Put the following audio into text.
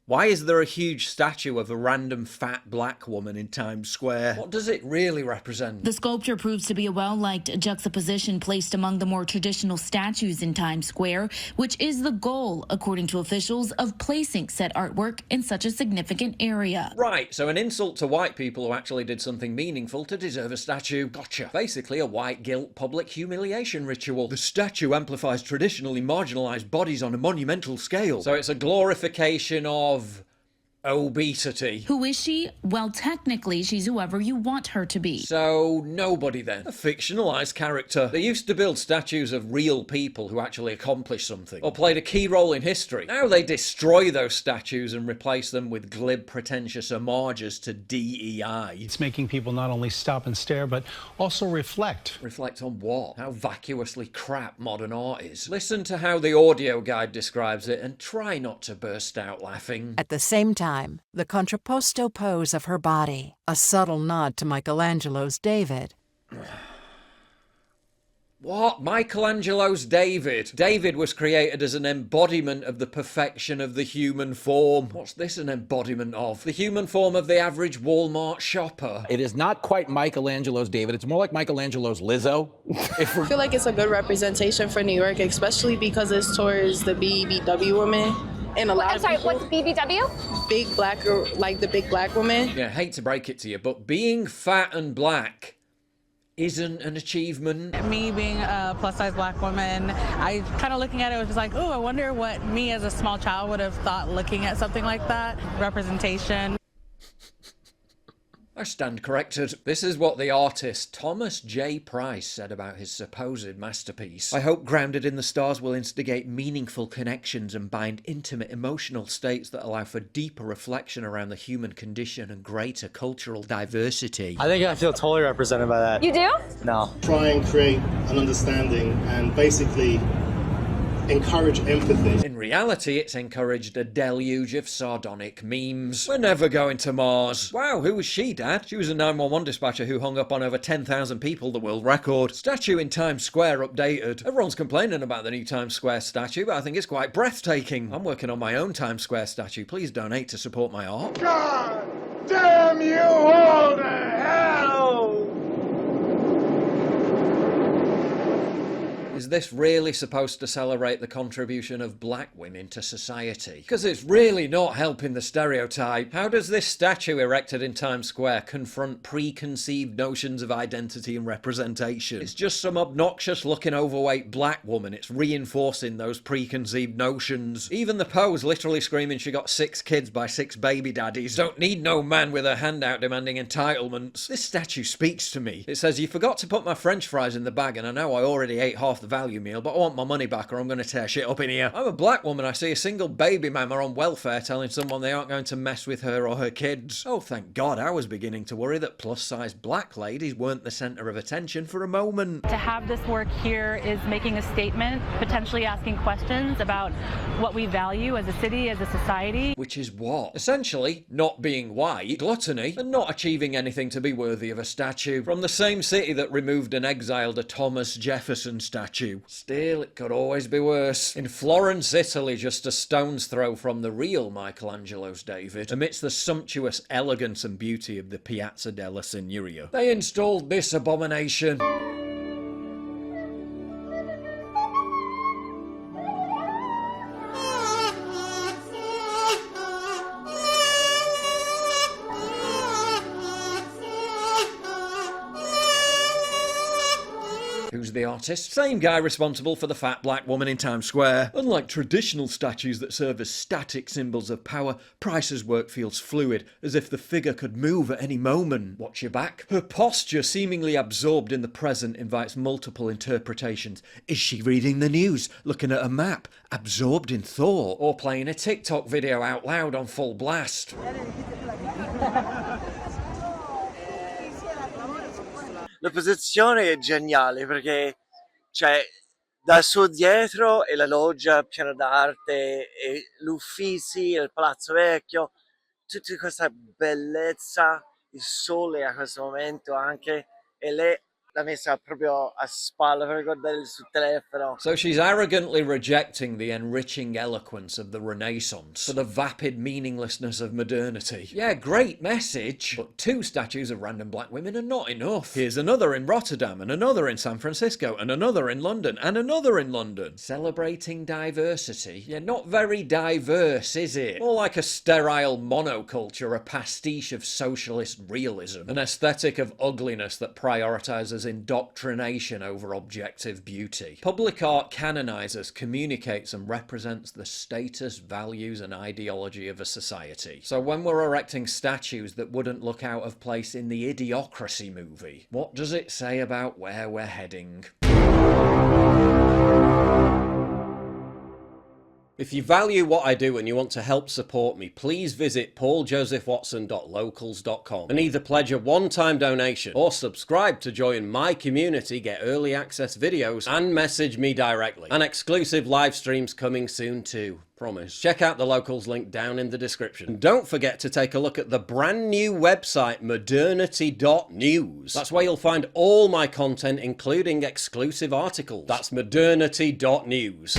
Why is there a huge statue of a random fat black woman in Times Square? What does it really represent? The sculpture proves to be a well-liked juxtaposition placed among the more traditional statues in Times Square, which is the goal, according to officials, of placing said artwork in such a significant area. Right, so an insult to white people who actually did something meaningful to deserve a statue. Gotcha. Basically a white guilt public humiliation ritual. The statue amplifies traditionally marginalized bodies on a monumental scale. So it's a glorification of obesity. Who is she? Well, technically, she's whoever you want her to be. So, nobody then. A fictionalized character. They used to build statues of real people who actually accomplished something, or played a key role in history. Now they destroy those statues and replace them with glib, pretentious homages to DEI. It's making people not only stop and stare, but also reflect. Reflect on what? How vacuously crap modern art is. Listen to how the audio guide describes it and try not to burst out laughing. At the same time, the contrapposto pose of her body, a subtle nod to Michelangelo's David. What? Michelangelo's David? David was created as an embodiment of the perfection of the human form. What's this an embodiment of? The human form of the average Walmart shopper. It is not quite Michelangelo's David. It's more like Michelangelo's Lizzo. I feel like it's a good representation for New York, especially because it's towards the BBW women. And a lot I'm of sorry, people, what's BBW? big black, like the big black woman. Yeah, hate to break it to you, but being fat and black isn't an achievement. Me being a plus-size black woman, I kind of looking at it was just like, oh, I wonder what me as a small child would have thought looking at something like that. Representation. I stand corrected. This is what the artist Thomas J. Price said about his supposed masterpiece. I hope Grounded in the Stars will instigate meaningful connections and bind intimate emotional states that allow for deeper reflection around the human condition and greater cultural diversity. I think I feel totally represented by that. You do? No. Try and create an understanding and basically encourage empathy. In reality, it's encouraged a deluge of sardonic memes. We're never going to Mars. Wow, who was she, Dad? She was a 911 dispatcher who hung up on over 10,000 people, the world record. Statue in Times Square updated. Everyone's complaining about the new Times Square statue, but I think it's quite breathtaking. I'm working on my own Times Square statue. Please donate to support my art. God damn you all to hell! Is this really supposed to celebrate the contribution of black women to society? Because it's really not helping the stereotype. How does this statue erected in Times Square confront preconceived notions of identity and representation? It's just some obnoxious looking overweight black woman. It's reinforcing those preconceived notions. Even the pose literally screaming she got 6 kids by 6 baby daddies. Don't need no man with a hand out demanding entitlements. This statue speaks to me. It says, you forgot to put my french fries in the bag and I know I already ate half the value meal, but I want my money back or I'm going to tear shit up in here. I'm a black woman. I see a single baby mama on welfare telling someone they aren't going to mess with her or her kids. Oh, thank God. I was beginning to worry that plus-size black ladies weren't the centre of attention for a moment. To have this work here is making a statement, potentially asking questions about what we value as a city, as a society. Which is what? Essentially, not being white, gluttony, and not achieving anything to be worthy of a statue. From the same city that removed and exiled a Thomas Jefferson statue. Still, it could always be worse. In Florence, Italy, just a stone's throw from the real Michelangelo's David, amidst the sumptuous elegance and beauty of the Piazza della Signoria, they installed this abomination. Who's the artist? Same guy responsible for the fat black woman in Times Square. Unlike traditional statues that serve as static symbols of power, Price's work feels fluid, as if the figure could move at any moment. Watch your back. Her posture, seemingly absorbed in the present, invites multiple interpretations. Is she reading the news, looking at a map, absorbed in thought, or playing a TikTok video out loud on full blast? La posizione è geniale perché c'è da su dietro e la loggia, piano d'arte, e l'Uffizi, il Palazzo Vecchio, tutta questa bellezza, il sole a questo momento anche, e lei l'ha messa proprio a spalla per guardare sul telefono. So she's arrogantly rejecting the enriching eloquence of the Renaissance for the vapid meaninglessness of modernity. Yeah, great message, but 2 statues of random black women are not enough. Here's another in Rotterdam, and another in San Francisco, and another in London, and another in London. Celebrating diversity? Yeah, not very diverse, is it? More like a sterile monoculture, a pastiche of socialist realism, an aesthetic of ugliness that prioritizes indoctrination over objective beauty. Public art canonizes, communicates and represents the status, values and ideology of a society. So when we're erecting statues that wouldn't look out of place in the Idiocracy movie, what does it say about where we're heading? If you value what I do and you want to help support me, please visit pauljosephwatson.locals.com and either pledge a one-time donation or subscribe to join my community, get early access videos and message me directly. And exclusive live streams coming soon too. Promise. Check out the Locals link down in the description. And don't forget to take a look at the brand new website modernity.news. That's where you'll find all my content, including exclusive articles. That's modernity.news.